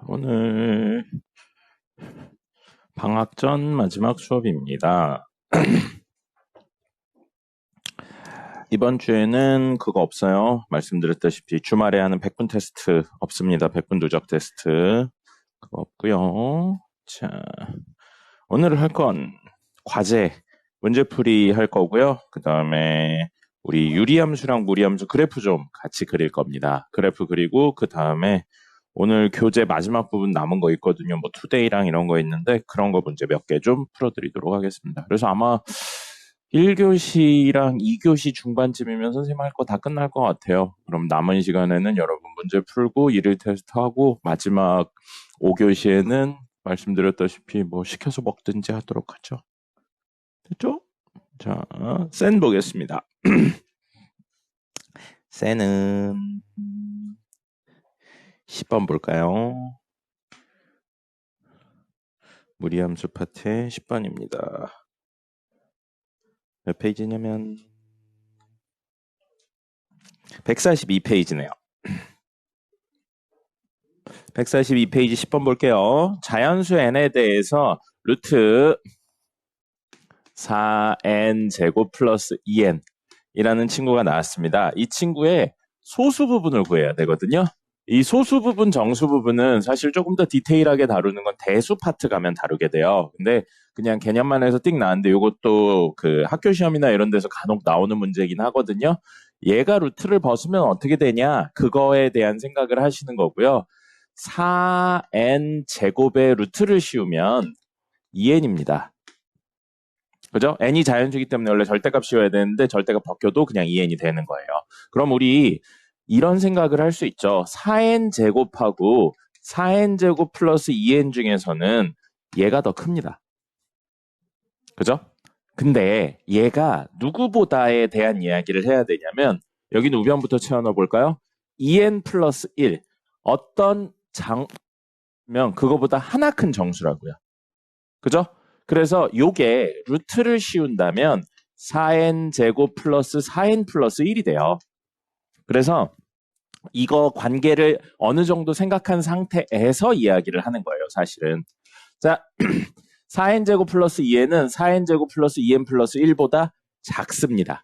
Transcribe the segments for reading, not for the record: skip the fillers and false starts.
오늘 방학 전 마지막 수업입니다. 이번 주에는 그거 없어요. 말씀드렸다시피 주말에 하는 100분 테스트 없습니다. 100분 누적 테스트 그거 없고요. 자, 오늘 할 건 과제 문제풀이 할 거고요. 그 다음에 우리 유리함수랑 무리함수 그래프 좀 같이 그릴 겁니다. 그래프 그리고 그 다음에 오늘 교재 마지막 부분 남은 거 있거든요. 뭐 투데이랑 이런 거 있는데 그런 거 문제 몇 개 좀 풀어드리도록 하겠습니다. 그래서 아마 1교시랑 2교시 중반쯤이면 선생님 할 거 다 끝날 것 같아요. 그럼 남은 시간에는 여러분 문제 풀고 일일 테스트하고 마지막 5교시에는 말씀드렸다시피 뭐 시켜서 먹든지 하도록 하죠. 됐죠? 자, 센 보겠습니다. 센은 10번 볼까요? 무리함수 파트의 10번입니다. 몇 페이지냐면 142페이지네요. 142페이지 10번 볼게요. 자연수 n에 대해서 루트 4n 제곱 플러스 2n 이라는 친구가 나왔습니다. 이 친구의 소수 부분을 구해야 되거든요. 이 소수 부분, 정수 부분은 사실 조금 더 디테일하게 다루는 건 대수 파트 가면 다루게 돼요. 근데 그냥 개념만 해서 띡 나왔는데 이것도 그 학교 시험이나 이런 데서 간혹 나오는 문제이긴 하거든요. 얘가 루트를 벗으면 어떻게 되냐? 그거에 대한 생각을 하시는 거고요. 4n 제곱의 루트를 씌우면 2n입니다. 그죠? n이 자연수이기 때문에 원래 절대값 씌워야 되는데 절대값 벗겨도 그냥 2n이 되는 거예요. 그럼 우리 이런 생각을 할 수 있죠. 4n 제곱하고 4n 제곱 플러스 2n 중에서는 얘가 더 큽니다. 그죠? 근데 얘가 누구보다에 대한 이야기를 해야 되냐면 여기는 우변부터 채워넣어 볼까요? 2n 플러스 1 어떤 장면 그거보다 하나 큰 정수라고요. 그죠? 그래서 요게 루트를 씌운다면 4n 제곱 플러스 4n 플러스 1이 돼요. 그래서 이거 관계를 어느 정도 생각한 상태에서 이야기를 하는 거예요, 사실은. 자, 4n 제곱 플러스 2n은 4n 제곱 플러스 2n 플러스 1보다 작습니다.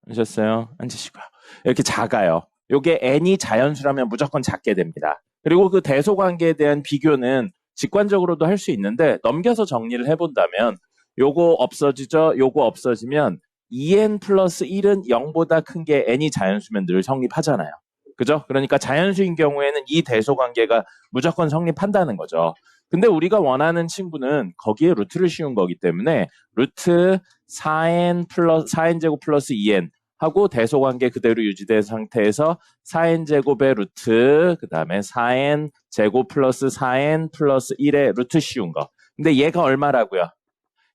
아셨어요? 앉으시고요. 이렇게 작아요. 요게 n이 자연수라면 무조건 작게 됩니다. 그리고 그 대소 관계에 대한 비교는 직관적으로도 할 수 있는데 넘겨서 정리를 해본다면 요거 없어지죠? 요거 없어지면 2n 플러스 1은 0보다 큰 게 n이 자연수면 늘 성립하잖아요. 그죠? 그러니까 자연수인 경우에는 이 대소 관계가 무조건 성립한다는 거죠. 근데 우리가 원하는 친구는 거기에 루트를 씌운 거기 때문에 루트 4n 제곱 플러스 2n 하고 대소 관계 그대로 유지된 상태에서 4n 제곱의 루트 그 다음에 4n 제곱 플러스 4n 플러스 1의 루트 씌운 거. 근데 얘가 얼마라고요?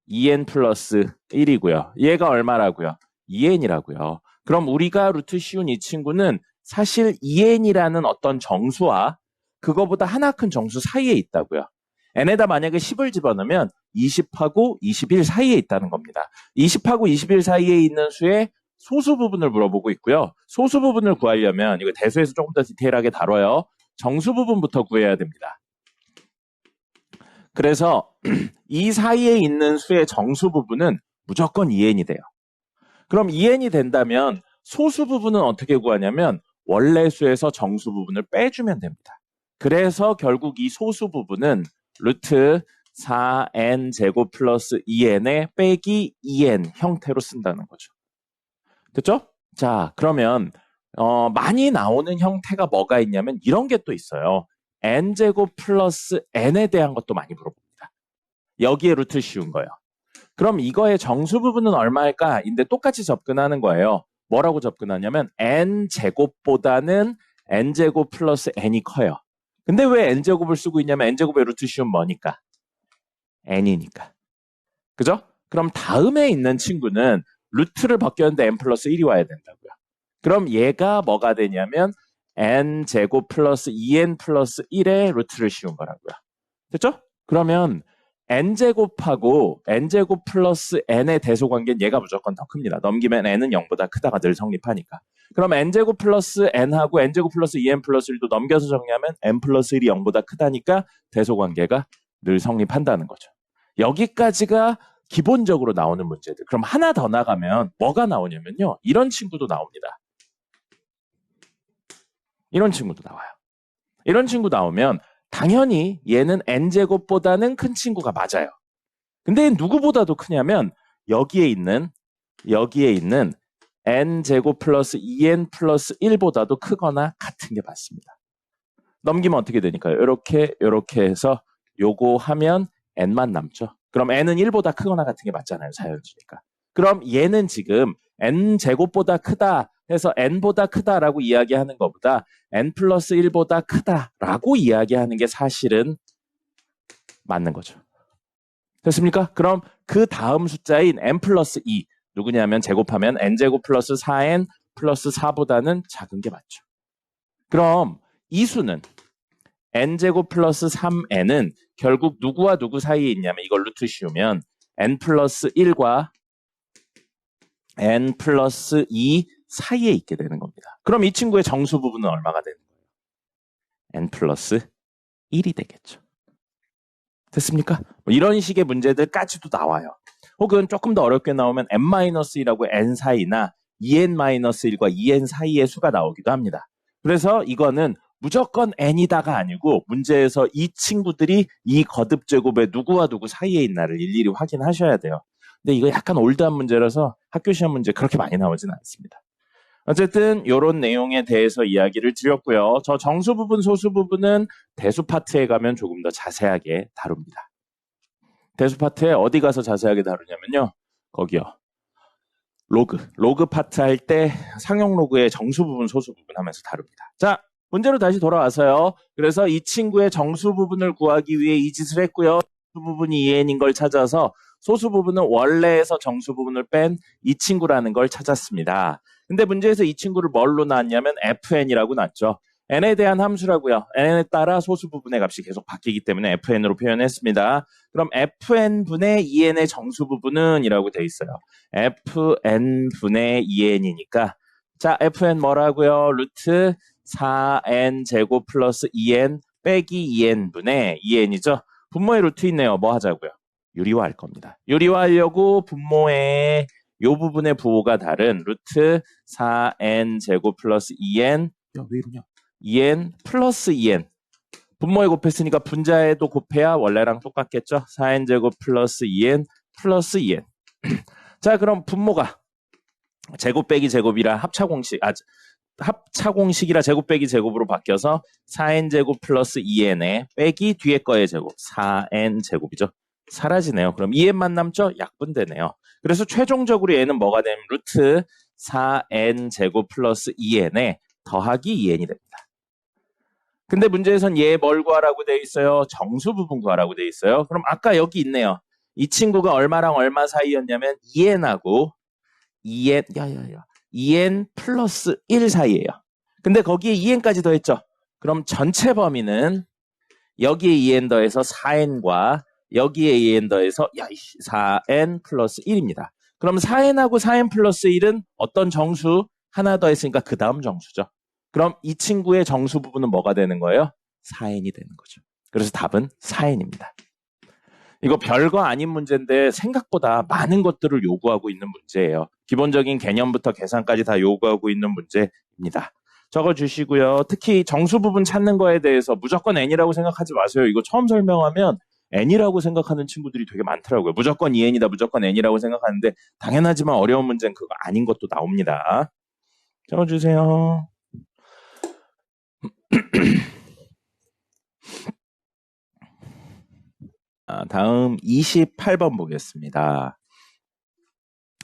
2n 플러스 1이고요. 얘가 얼마라고요? 2n이라고요. 그럼 우리가 루트 씌운 이 친구는 사실 2n이라는 어떤 정수와 그거보다 하나 큰 정수 사이에 있다고요. n에다 만약에 10을 집어넣으면 20하고 21 사이에 있다는 겁니다. 20하고 21 사이에 있는 수의 소수 부분을 물어보고 있고요. 소수 부분을 구하려면 이거 대수에서 조금 더 디테일하게 다뤄요. 정수 부분부터 구해야 됩니다. 그래서 이 사이에 있는 수의 정수 부분은 무조건 2n이 돼요. 그럼 2n이 된다면 소수 부분은 어떻게 구하냐면 원래 수에서 정수 부분을 빼주면 됩니다. 그래서 결국 이 소수 부분은 루트 4n 제곱 플러스 2n에 빼기 2n 형태로 쓴다는 거죠. 됐죠? 자, 그러면 많이 나오는 형태가 뭐가 있냐면 이런 게 또 있어요. n제곱 플러스 n에 대한 것도 많이 물어봅니다. 여기에 루트 씌운 거예요. 그럼 이거의 정수 부분은 얼마일까? 인데 똑같이 접근하는 거예요. 뭐라고 접근하냐면 n제곱보다는 n제곱 플러스 n이 커요. 근데 왜 n제곱을 쓰고 있냐면 n제곱의 루트 씌우면 뭐니까? n이니까. 그죠? 그럼 다음에 있는 친구는 루트를 벗겼는데 n 플러스 1이 와야 된다고요. 그럼 얘가 뭐가 되냐면 n제곱 플러스 2n 플러스 1의 루트를 씌운 거라고요. 됐죠? 그러면 n제곱하고 n제곱 플러스 n의 대소관계는 얘가 무조건 더 큽니다. 넘기면 n은 0보다 크다가 늘 성립하니까. 그럼 n제곱 플러스 n하고 n제곱 플러스 2n 플러스 1도 넘겨서 정리하면 n 플러스 1이 0보다 크다니까 대소관계가 늘 성립한다는 거죠. 여기까지가 기본적으로 나오는 문제들. 그럼 하나 더 나가면 뭐가 나오냐면요. 이런 친구도 나옵니다. 이런 친구도 나와요. 이런 친구 나오면 당연히 얘는 n제곱보다는 큰 친구가 맞아요. 근데 누구보다도 크냐면 여기에 있는 n제곱 플러스 2n 플러스 1보다도 크거나 같은 게 맞습니다. 넘기면 어떻게 되니까요? 이렇게 해서 요거 하면 n만 남죠. 그럼 n은 1보다 크거나 같은 게 맞잖아요. 자연수니까. 그럼 얘는 지금 n제곱보다 크다 해서 n보다 크다라고 이야기하는 것보다 n 플러스 1보다 크다라고 이야기하는 게 사실은 맞는 거죠. 됐습니까? 그럼 그 다음 숫자인 n 플러스 2 누구냐면 제곱하면 n제곱 플러스 4n 플러스 4보다는 작은 게 맞죠. 그럼 이 수는 n제곱 플러스 3n은 결국 누구와 누구 사이에 있냐면 이걸 루트 씌우면 n 플러스 1과 n 플러스 2 사이에 있게 되는 겁니다. 그럼 이 친구의 정수 부분은 얼마가 되는 거예요? n 플러스 1이 되겠죠. 됐습니까? 뭐 이런 식의 문제들까지도 나와요. 혹은 조금 더 어렵게 나오면 n-1하고 n 사이나 2n-1과 2n 사이의 수가 나오기도 합니다. 그래서 이거는 무조건 n이다가 아니고 문제에서 이 친구들이 이 거듭 제곱에 누구와 누구 사이에 있나를 일일이 확인하셔야 돼요. 근데 이거 약간 올드한 문제라서 학교 시험 문제 그렇게 많이 나오진 않습니다. 어쨌든 이런 내용에 대해서 이야기를 드렸고요. 저 정수 부분, 소수 부분은 대수 파트에 가면 조금 더 자세하게 다룹니다. 대수 파트에 어디 가서 자세하게 다루냐면요. 거기요. 로그 파트 할 때 상용 로그의 정수 부분, 소수 부분 하면서 다룹니다. 자, 문제로 다시 돌아와서요. 그래서 이 친구의 정수 부분을 구하기 위해 이 짓을 했고요. 소수 부분이 2n인 걸 찾아서 소수 부분은 원래에서 정수 부분을 뺀 이 친구라는 걸 찾았습니다. 근데 문제에서 이 친구를 뭘로 놨냐면 fn이라고 놨죠. n에 대한 함수라고요. n에 따라 소수 부분의 값이 계속 바뀌기 때문에 fn으로 표현했습니다. 그럼 fn분의 2n의 정수 부분은 이라고 돼 있어요. fn분의 2n이니까 자 fn 뭐라고요? 루트 4n 제곱 플러스 2n 빼기 2n분의 2n이죠. 분모의 루트 있네요. 뭐 하자고요? 유리화할 겁니다. 유리화하려고 분모의 요 부분의 부호가 다른 루트 4n 제곱 플러스 2n 왜 이러냐? 2n 플러스 2n 분모에 곱했으니까 분자에도 곱해야 원래랑 똑같겠죠? 4n 제곱 플러스 2n 플러스 2n 자 그럼 분모가 제곱 빼기 제곱이라 합차공식이라 제곱 빼기 제곱으로 바뀌어서 4n 제곱 플러스 2n에 빼기 뒤에 거의 제곱 4n 제곱이죠. 사라지네요. 그럼 2n만 남죠? 약분되네요. 그래서 최종적으로 얘는 뭐가 되면 루트 4n 제곱 플러스 2n에 더하기 2n이 됩니다. 근데 문제에선 얘 뭘 구하라고 돼 있어요? 정수 부분 구하라고 돼 있어요. 그럼 아까 여기 있네요. 이 친구가 얼마랑 얼마 사이였냐면 2n하고 2n 플러스 1 사이예요. 근데 거기에 2n까지 더했죠. 그럼 전체 범위는 여기에 2n 더해서 4n과 여기에 2n 더해서 4n 플러스 1입니다. 그럼 4n하고 4n 플러스 1은 어떤 정수? 하나 더 했으니까 그 다음 정수죠. 그럼 이 친구의 정수 부분은 뭐가 되는 거예요? 4n이 되는 거죠. 그래서 답은 4n입니다. 이거 별거 아닌 문제인데 생각보다 많은 것들을 요구하고 있는 문제예요. 기본적인 개념부터 계산까지 다 요구하고 있는 문제입니다. 적어주시고요. 특히 정수 부분 찾는 거에 대해서 무조건 n이라고 생각하지 마세요. 이거 처음 설명하면 n이라고 생각하는 친구들이 되게 많더라고요. 무조건 2n이다, 무조건 n이라고 생각하는데 당연하지만 어려운 문제는 그거 아닌 것도 나옵니다. 적어주세요. 다음 28번 보겠습니다.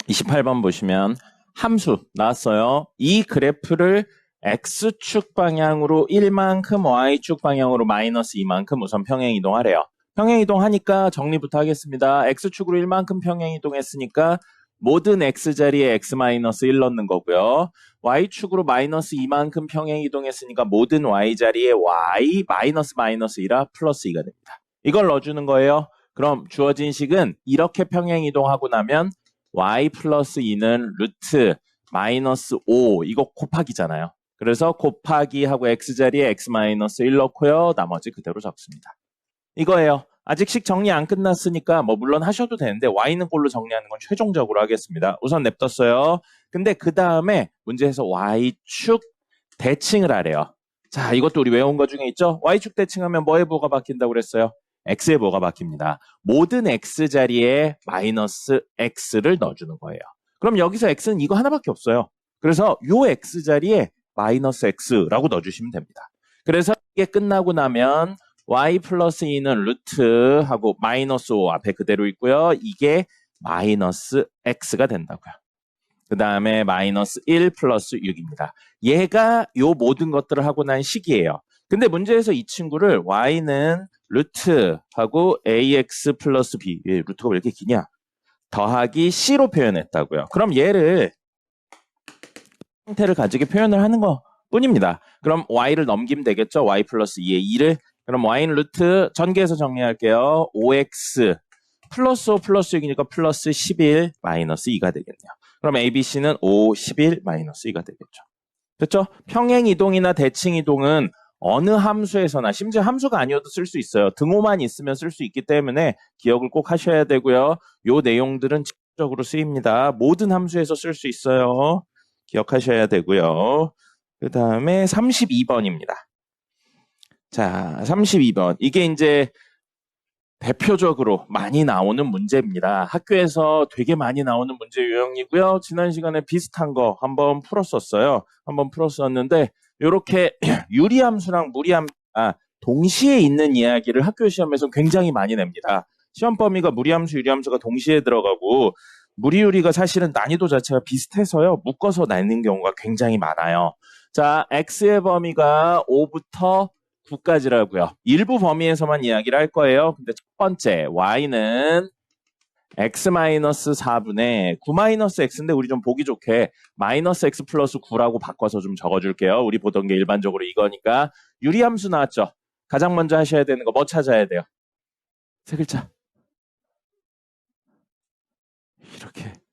28번 보시면 함수 나왔어요. 이 그래프를 X축 방향으로 1만큼, Y축 방향으로 마이너스 2만큼 우선 평행이동하래요. 평행이동하니까 정리부터 하겠습니다. X축으로 1만큼 평행이동했으니까 모든 X자리에 X-1 넣는 거고요. Y축으로 마이너스 2만큼 평행이동했으니까 모든 Y자리에 Y 마이너스 2라 플러스 2가 됩니다. 이걸 넣어주는 거예요. 그럼 주어진 식은 이렇게 평행이동하고 나면 y 플러스 2는 루트 마이너스 5 이거 곱하기잖아요. 그래서 곱하기 하고 x자리에 x 마이너스 1 넣고요. 나머지 그대로 적습니다. 이거예요. 아직 식 정리 안 끝났으니까 뭐 물론 하셔도 되는데 y는 꼴로 정리하는 건 최종적으로 하겠습니다. 우선 냅뒀어요. 근데 그 다음에 문제에서 y축 대칭을 하래요. 자, 이것도 우리 외운 거 중에 있죠? y축 대칭하면 뭐에 뭐가 바뀐다고 그랬어요? x에 뭐가 바뀝니다. 모든 x자리에 마이너스 x를 넣어주는 거예요. 그럼 여기서 x는 이거 하나밖에 없어요. 그래서 요 x자리에 마이너스 x라고 넣어주시면 됩니다. 그래서 이게 끝나고 나면 y 플러스 2는 루트 하고 마이너스 5 앞에 그대로 있고요. 이게 마이너스 x가 된다고요. 그 다음에 마이너스 1 플러스 6입니다. 얘가 요 모든 것들을 하고 난 식이에요. 근데 문제에서 이 친구를 y는 루트하고 ax 플러스 b, 루트가 왜 이렇게 기냐? 더하기 c로 표현했다고요. 그럼 얘를 형태를 가지게 표현을 하는 것 뿐입니다. 그럼 y를 넘기면 되겠죠? y 플러스 2의 2를. 그럼 y는 루트 전개해서 정리할게요. 5x 플러스 5 플러스 6이니까 플러스 11 마이너스 2가 되겠네요. 그럼 ABC는 5, 11 마이너스 2가 되겠죠. 됐죠? 평행이동이나 대칭이동은 어느 함수에서나 심지어 함수가 아니어도 쓸 수 있어요. 등호만 있으면 쓸 수 있기 때문에 기억을 꼭 하셔야 되고요. 요 내용들은 직접적으로 쓰입니다. 모든 함수에서 쓸 수 있어요. 기억하셔야 되고요. 그 다음에 32번입니다. 자, 32번. 이게 이제 대표적으로 많이 나오는 문제입니다. 학교에서 되게 많이 나오는 문제 유형이고요. 지난 시간에 비슷한 거 한번 풀었었어요. 한번 풀었었는데 이렇게 유리함수랑 무리함수가 동시에 있는 이야기를 학교 시험에서 굉장히 많이 냅니다. 시험 범위가 무리함수, 유리함수가 동시에 들어가고 무리유리가 사실은 난이도 자체가 비슷해서요. 묶어서 내는 경우가 굉장히 많아요. 자, x의 범위가 5부터 9까지라고요. 일부 범위에서만 이야기를 할 거예요. 근데 첫 번째 y는 x-4분의 9-x인데 우리 좀 보기 좋게 마이너스 x 플러스 9라고 바꿔서 좀 적어줄게요. 우리 보던 게 일반적으로 이거니까. 유리함수 나왔죠? 가장 먼저 하셔야 되는 거 뭐 찾아야 돼요? 세 글자.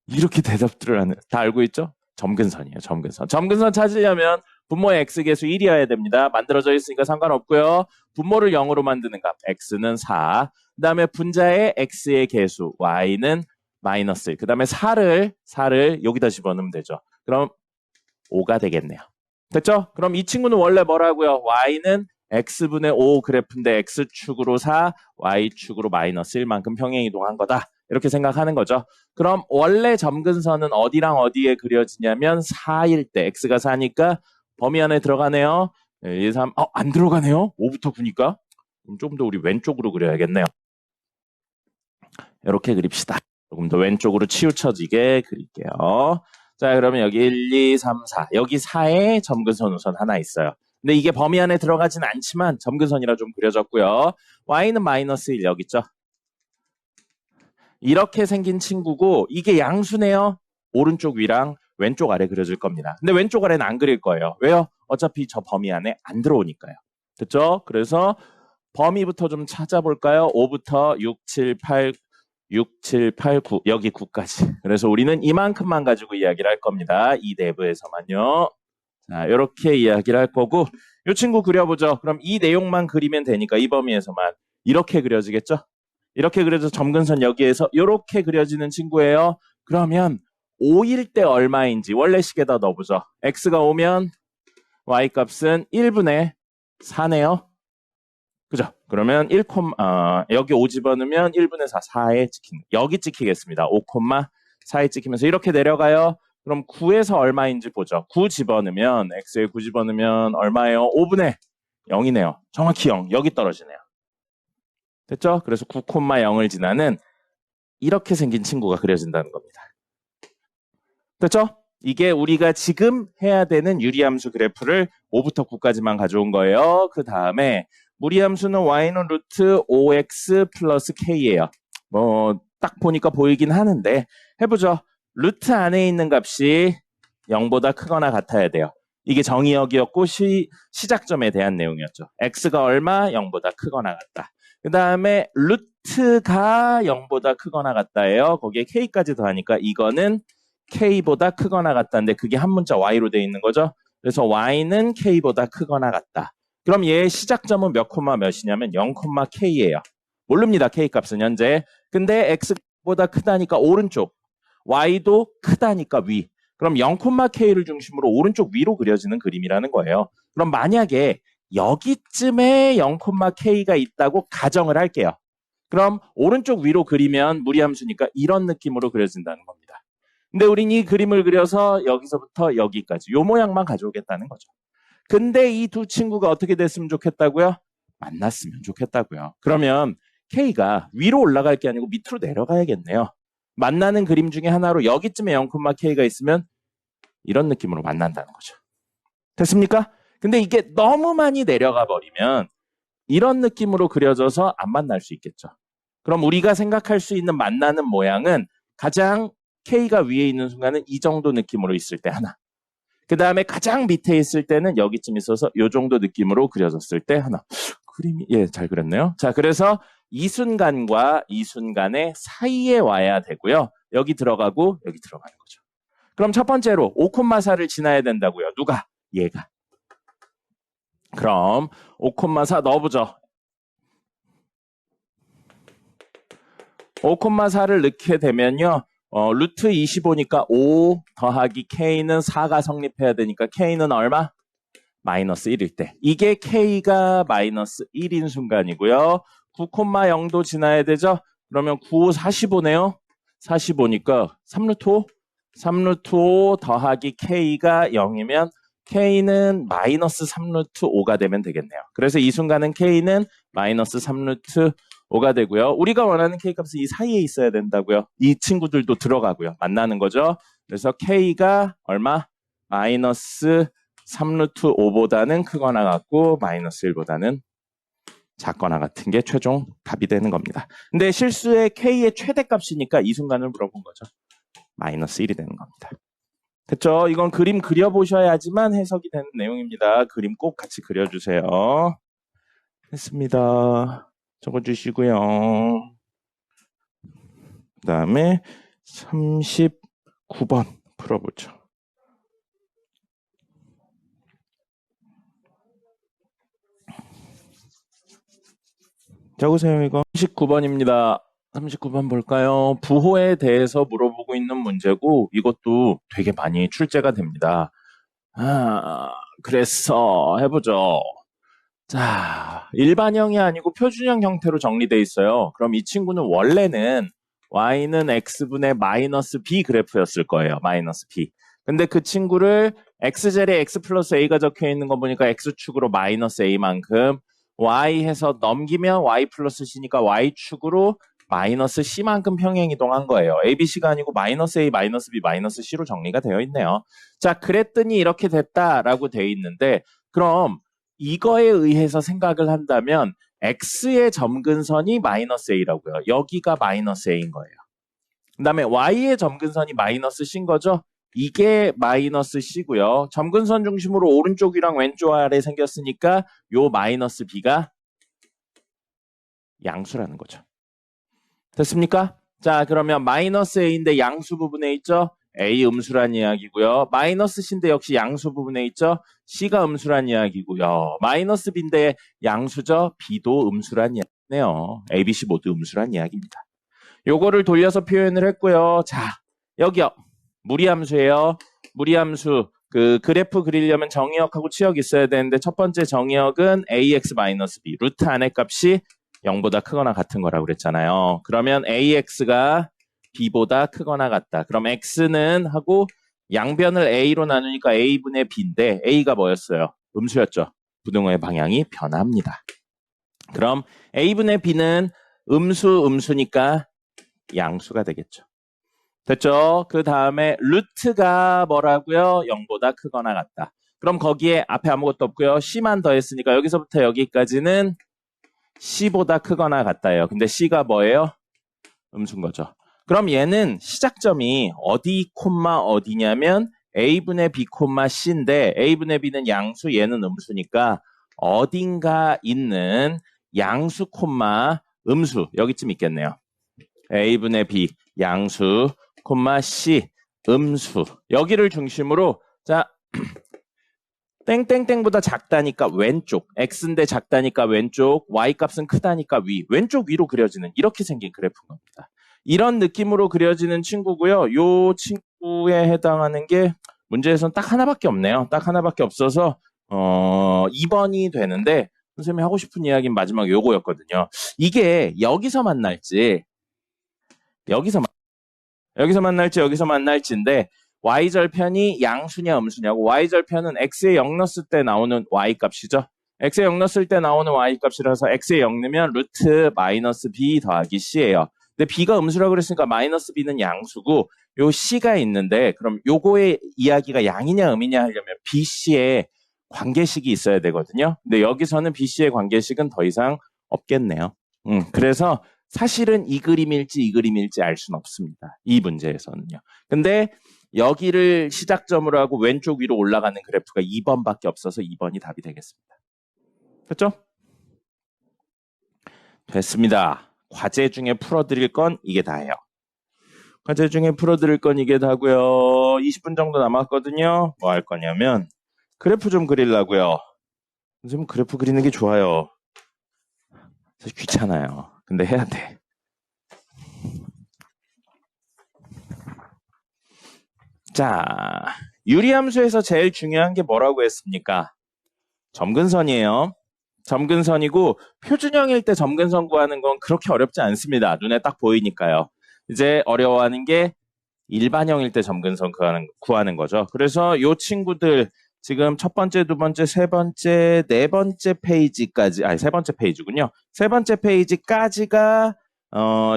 이렇게 대답들을 하는, 다 알고 있죠? 점근선이에요, 점근선. 점근선 찾으려면 분모의 x계수 1이어야 됩니다. 만들어져 있으니까 상관없고요. 분모를 0으로 만드는 값, x는 4. 그 다음에 분자의 x의 계수, y는 마이너스 1. 그 다음에 4를 여기다 집어넣으면 되죠. 그럼 5가 되겠네요. 됐죠? 그럼 이 친구는 원래 뭐라고요? y는 x분의 5 그래프인데 x축으로 4, y축으로 마이너스 1만큼 평행이동한 거다. 이렇게 생각하는 거죠. 그럼 원래 점근선은 어디랑 어디에 그려지냐면 4일 때 x가 4니까 범위 안에 들어가네요. 1, 3, 안 들어가네요. 5부터 9니까. 그럼 조금 더 우리 왼쪽으로 그려야겠네요. 이렇게 그립시다. 조금 더 왼쪽으로 치우쳐지게 그릴게요. 자, 그러면 여기 1, 2, 3, 4. 여기 4에 점근선 우선 하나 있어요. 근데 이게 범위 안에 들어가진 않지만 점근선이라 좀 그려졌고요. y는 마이너스 1 여기 있죠. 이렇게 생긴 친구고 이게 양수네요. 오른쪽 위랑 왼쪽 아래 그려질 겁니다. 근데 왼쪽 아래는 안 그릴 거예요. 왜요? 어차피 저 범위 안에 안 들어오니까요. 됐죠? 그래서 범위부터 좀 찾아볼까요? 5부터 6, 7, 8, 9 여기 9까지. 그래서 우리는 이만큼만 가지고 이야기를 할 겁니다. 이 내부에서만요. 자, 이렇게 이야기를 할 거고 이 친구 그려보죠. 그럼 이 내용만 그리면 되니까 이 범위에서만 이렇게 그려지겠죠? 이렇게 그려서 점근선 여기에서 이렇게 그려지는 친구예요. 그러면 5일 때 얼마인지 원래 식에다 넣어보죠. x가 오면 y 값은 1분의 4네요. 그죠? 그러면 여기 5 집어넣으면 1분의 4, 4에 찍히는 여기 찍히겠습니다. 5,4에 찍히면서 이렇게 내려가요. 그럼 9에서 얼마인지 보죠. 9 집어넣으면 x에 9 집어넣으면 얼마예요? 5분의 0이네요. 정확히 0. 여기 떨어지네요. 됐죠? 그래서 9,0을 지나는 이렇게 생긴 친구가 그려진다는 겁니다. 됐죠? 이게 우리가 지금 해야 되는 유리함수 그래프를 5부터 9까지만 가져온 거예요. 그 다음에 무리함수는 y는 루트 5x 플러스 k예요. 뭐 딱 보니까 보이긴 하는데 해보죠. 루트 안에 있는 값이 0보다 크거나 같아야 돼요. 이게 정의역이었고 시작점에 대한 내용이었죠. x가 얼마? 0보다 크거나 같다. 그 다음에 루트가 0보다 크거나 같다예요. 거기에 k까지 더하니까 이거는 k보다 크거나 같다인데 그게 한 문자 y로 되어 있는 거죠. 그래서 y는 k보다 크거나 같다. 그럼 얘의 시작점은 몇 콤마 몇이냐면 0, k예요. 모릅니다. k 값은 현재. 근데 x보다 크다니까 오른쪽, y도 크다니까 위. 그럼 0, k를 중심으로 오른쪽 위로 그려지는 그림이라는 거예요. 그럼 만약에 여기쯤에 0, k가 있다고 가정을 할게요. 그럼 오른쪽 위로 그리면 무리함수니까 이런 느낌으로 그려진다는 겁니다. 근데 우린 이 그림을 그려서 여기서부터 여기까지 요 모양만 가져오겠다는 거죠. 근데 이 두 친구가 어떻게 됐으면 좋겠다고요? 만났으면 좋겠다고요. 그러면 K가 위로 올라갈 게 아니고 밑으로 내려가야겠네요. 만나는 그림 중에 하나로 여기쯤에 0, K가 있으면 이런 느낌으로 만난다는 거죠. 됐습니까? 근데 이게 너무 많이 내려가 버리면 이런 느낌으로 그려져서 안 만날 수 있겠죠. 그럼 우리가 생각할 수 있는 만나는 모양은 가장 K가 위에 있는 순간은 이 정도 느낌으로 있을 때 하나. 그 다음에 가장 밑에 있을 때는 여기쯤 있어서 이 정도 느낌으로 그려졌을 때 하나. 그림이, 예, 잘 그렸네요. 자, 그래서 이 순간과 이 순간의 사이에 와야 되고요. 여기 들어가고 여기 들어가는 거죠. 그럼 첫 번째로 5,4를 지나야 된다고요. 누가? 얘가. 그럼 5,4 넣어보죠. 5,4를 넣게 되면요. 루트 25니까 5 더하기 k는 4가 성립해야 되니까 k는 얼마? 마이너스 1일 때. 이게 k가 마이너스 1인 순간이고요. 9,0도 지나야 되죠? 그러면 9, 45네요. 45니까 3루트 5? 3루트 5 더하기 k가 0이면 k는 마이너스 3루트 5가 되면 되겠네요. 그래서 이 순간은 k는 마이너스 3루트 5가 되고요. 우리가 원하는 k값은 이 사이에 있어야 된다고요. 이 친구들도 들어가고요. 만나는 거죠. 그래서 k가 얼마? 마이너스 3루트 5보다는 크거나 같고 마이너스 1보다는 작거나 같은 게 최종 답이 되는 겁니다. 근데 실수의 k의 최대값이니까 이 순간을 물어본 거죠. 마이너스 1이 되는 겁니다. 됐죠? 이건 그림 그려보셔야지만 해석이 되는 내용입니다. 그림 꼭 같이 그려주세요. 됐습니다. 적어주시고요. 그 다음에 39번 풀어보죠. 적으세요, 이거. 39번입니다. 39번 볼까요? 부호에 대해서 물어보고 있는 문제고 이것도 되게 많이 출제가 됩니다. 그래서 해보죠. 자, 일반형이 아니고 표준형 형태로 정리되어 있어요. 그럼 이 친구는 원래는 y는 x분의 마이너스 b 그래프였을 거예요. 마이너스 b. 근데 그 친구를 x자리에 x 플러스 a가 적혀 있는 거 보니까 x축으로 마이너스 a만큼 y 해서 넘기면 y 플러스 c니까 y축으로 마이너스 c만큼 평행 이동한 거예요. abc가 아니고 마이너스 a, 마이너스 b, 마이너스 c로 정리가 되어 있네요. 자, 그랬더니 이렇게 됐다라고 되어 있는데 그럼 이거에 의해서 생각을 한다면 x의 점근선이 마이너스 a라고요. 여기가 마이너스 a인 거예요. 그 다음에 y의 점근선이 마이너스 c인 거죠. 이게 마이너스 c고요. 점근선 중심으로 오른쪽이랑 왼쪽 아래 생겼으니까 요 마이너스 b가 양수라는 거죠. 됐습니까? 자, 그러면 마이너스 a인데 양수 부분에 있죠. A 음수란 이야기고요. 마이너스 C인데 역시 양수 부분에 있죠. C가 음수란 이야기고요. 마이너스 B인데 양수죠. B도 음수란 이야기네요. A, B, C 모두 음수란 이야기입니다. 요거를 돌려서 표현을 했고요. 자, 여기요. 무리함수예요. 무리함수. 그 그래프 그리려면 정의역하고 치역 있어야 되는데 첫 번째 정의역은 AX-B. 루트 안의 값이 0보다 크거나 같은 거라고 그랬잖아요. 그러면 AX가 B보다 크거나 같다. 그럼 X는 하고 양변을 A로 나누니까 A분의 B인데 A가 뭐였어요? 음수였죠. 부등호의 방향이 변합니다. 그럼 A분의 B는 음수니까 양수가 되겠죠. 됐죠? 그 다음에 루트가 뭐라고요? 0보다 크거나 같다. 그럼 거기에 앞에 아무것도 없고요. C만 더했으니까 여기서부터 여기까지는 C보다 크거나 같다예요. 근데 C가 뭐예요? 음수인 거죠. 그럼 얘는 시작점이 어디 콤마 어디냐면 a분의 b, c인데 a분의 b는 양수, 얘는 음수니까 어딘가 있는 양수, 음수 여기쯤 있겠네요. a분의 b 양수, c 음수 여기를 중심으로 자 땡땡땡보다 작다니까 왼쪽, x인데 작다니까 왼쪽, y 값은 크다니까 왼쪽 위로 그려지는 이렇게 생긴 그래프인 겁니다. 이런 느낌으로 그려지는 친구고요. 요 친구에 해당하는 게 문제에서는 딱 하나밖에 없네요. 딱 하나밖에 없어서 2번이 되는데 선생님이 하고 싶은 이야기는 마지막 요거였거든요. 이게 여기서 만날지 여기서 만날지인데 y절편이 양수냐 음수냐고 y절편은 x에 0 넣었을 때 나오는 y값이죠. x에 0 넣었을 때 나오는 y값이라서 x에 0 넣으면 루트 마이너스 b 더하기 c예요. 근데 b가 음수라고 그랬으니까 마이너스 b는 양수고 요 c가 있는데 그럼 요거의 이야기가 양이냐 음이냐 하려면 b, c의 관계식이 있어야 되거든요. 근데 여기서는 b, c의 관계식은 더 이상 없겠네요. 그래서 사실은 이 그림일지 알 수는 없습니다. 이 문제에서는요. 근데 여기를 시작점으로 하고 왼쪽 위로 올라가는 그래프가 2번밖에 없어서 2번이 답이 되겠습니다. 됐죠? 됐습니다. 과제 중에 풀어드릴 건 이게 다예요. 과제 중에 풀어드릴 건 이게 다고요. 20분 정도 남았거든요. 뭐 할 거냐면 그래프 좀 그리려고요. 요즘 그래프 그리는 게 좋아요. 사실 귀찮아요. 근데 해야 돼. 자, 유리함수에서 제일 중요한 게 뭐라고 했습니까? 점근선이에요. 점근선이고 표준형일 때 점근선 구하는 건 그렇게 어렵지 않습니다. 눈에 딱 보이니까요. 이제 어려워하는 게 일반형일 때 점근선 구하는 거죠. 그래서 이 친구들 지금 첫 번째, 두 번째, 세 번째, 네 번째 페이지까지, 세 번째 페이지군요. 세 번째 페이지까지가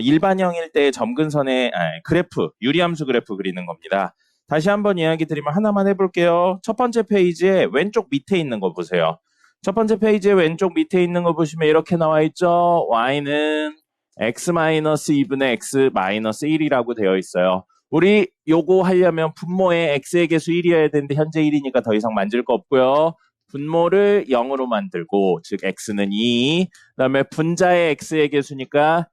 일반형일 때 점근선의 그래프, 유리함수 그래프 그리는 겁니다. 다시 한번 이야기 드리면 하나만 해볼게요. 첫 번째 페이지에 왼쪽 밑에 있는 거 보세요. 첫 번째 페이지에 왼쪽 밑에 있는 거 보시면 이렇게 나와 있죠. y는 x-2분의 x-1이라고 되어 있어요. 우리 요거 하려면 분모에 x의 개수 1이어야 되는데 현재 1이니까 더 이상 만질 거 없고요. 분모를 0으로 만들고 즉 x는 2, 그다음에 분자의 x의 개수니까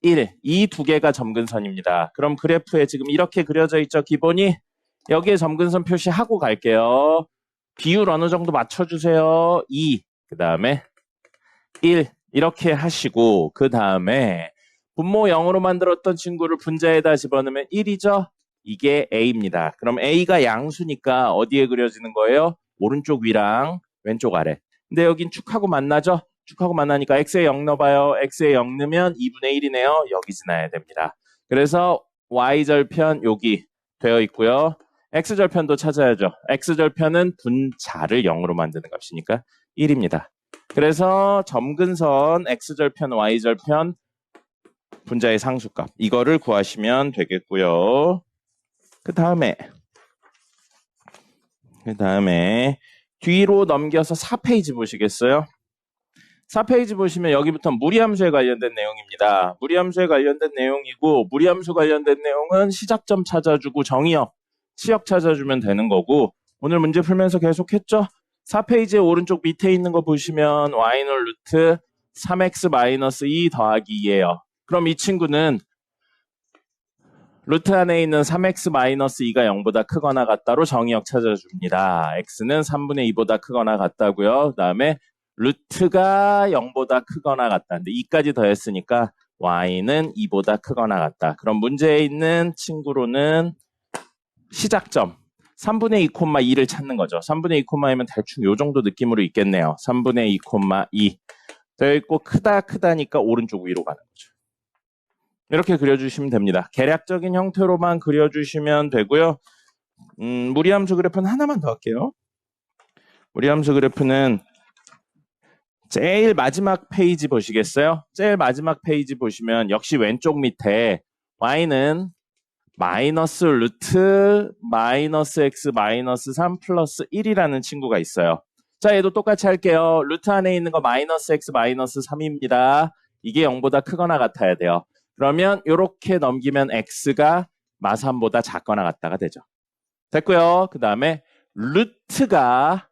1, 이 두 개가 점근선입니다. 그럼 그래프에 지금 이렇게 그려져 있죠. 기본이 여기에 점근선 표시하고 갈게요. 비율 어느 정도 맞춰주세요. 2, 그 다음에 1 이렇게 하시고 그 다음에 분모 0으로 만들었던 친구를 분자에다 집어넣으면 1이죠. 이게 A입니다. 그럼 A가 양수니까 어디에 그려지는 거예요? 오른쪽 위랑 왼쪽 아래. 근데 여긴 축하고 만나죠? 축하고 만나니까 X에 0 넣어봐요. X에 0 넣으면 2분의 1이네요. 여기 지나야 됩니다. 그래서 Y절편 여기 되어 있고요. X절편도 찾아야죠. X절편은 분자를 0으로 만드는 값이니까 1입니다. 그래서 점근선 X절편, Y절편 분자의 상수값 이거를 구하시면 되겠고요. 그 다음에 뒤로 넘겨서 4페이지 보시겠어요? 4페이지 보시면 여기부터 무리함수에 관련된 내용입니다. 무리함수에 관련된 내용이고 무리함수 관련된 내용은 시작점 찾아주고 정의역, 치역 찾아주면 되는 거고 오늘 문제 풀면서 계속 했죠? 4페이지의 오른쪽 밑에 있는 거 보시면 y는 루트 3x-2 더하기 2예요. 그럼 이 친구는 루트 안에 있는 3x-2가 0보다 크거나 같다로 정의역 찾아줍니다. x는 3분의 2보다 크거나 같다고요. 그 다음에 루트가 0보다 크거나 같다. 근데 2까지 더했으니까 y는 2보다 크거나 같다. 그럼 문제에 있는 친구로는 시작점 3분의 2,2를 찾는 거죠. 3분의 2,2면 대충 요 정도 느낌으로 있겠네요. 3분의 2,2 되어 있고 크다니까 오른쪽 위로 가는 거죠. 이렇게 그려주시면 됩니다. 계략적인 형태로만 그려주시면 되고요. 무리함수 그래프는 하나만 더 할게요. 무리함수 그래프는 제일 마지막 페이지 보시겠어요? 제일 마지막 페이지 보시면 역시 왼쪽 밑에 y는 마이너스 루트 마이너스 x 마이너스 3 플러스 1이라는 친구가 있어요. 자, 얘도 똑같이 할게요. 루트 안에 있는 거 마이너스 x 마이너스 3입니다. 이게 0보다 크거나 같아야 돼요. 그러면 이렇게 넘기면 x가 마3보다 작거나 같다가 되죠. 됐고요. 그 다음에 루트가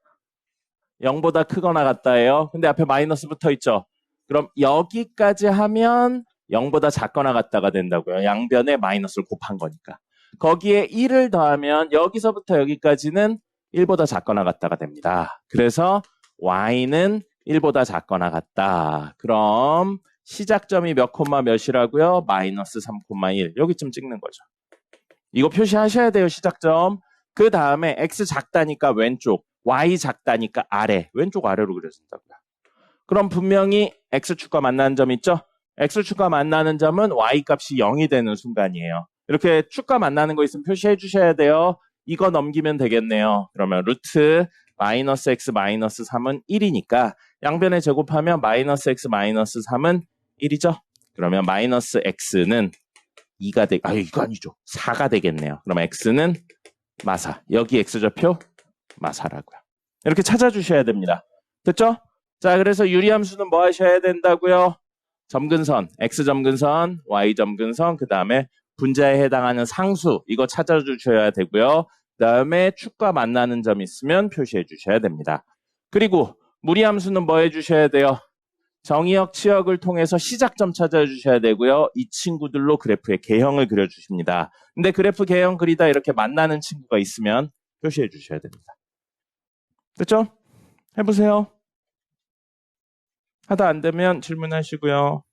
0보다 크거나 같다예요. 근데 앞에 마이너스 붙어 있죠. 그럼 여기까지 하면 0보다 작거나 같다가 된다고요. 양변에 마이너스를 곱한 거니까. 거기에 1을 더하면 여기서부터 여기까지는 1보다 작거나 같다가 됩니다. 그래서 y는 1보다 작거나 같다. 그럼 시작점이 몇 콤마 몇이라고요? 마이너스 3,1. 여기쯤 찍는 거죠. 이거 표시하셔야 돼요. 시작점. 그 다음에 x 작다니까 왼쪽, y 작다니까 아래. 왼쪽 아래로 그려진다고요. 그럼 분명히 x축과 만나는 점 있죠? x축과 만나는 점은 y 값이 0이 되는 순간이에요. 이렇게 축과 만나는 거 있으면 표시해 주셔야 돼요. 이거 넘기면 되겠네요. 그러면 루트 마이너스 x 마이너스 3은 1이니까 양변에 제곱하면 마이너스 x 마이너스 3은 1이죠? 그러면 마이너스 x는 2가 이거 아니죠. 4가 되겠네요. 그러면 x는 마사. 여기 x좌표 마사라고요. 이렇게 찾아주셔야 됩니다. 됐죠? 자, 그래서 유리함수는 뭐 하셔야 된다고요? 점근선, x점근선, y점근선, 그 다음에 분자에 해당하는 상수, 이거 찾아주셔야 되고요. 그 다음에 축과 만나는 점 있으면 표시해 주셔야 됩니다. 그리고 무리함수는 뭐 해주셔야 돼요? 정의역, 치역을 통해서 시작점 찾아주셔야 되고요. 이 친구들로 그래프의 개형을 그려주십니다. 근데 그래프 개형 그리다 이렇게 만나는 친구가 있으면 표시해 주셔야 됩니다. 됐죠? 해보세요. 하다 안 되면 질문하시고요.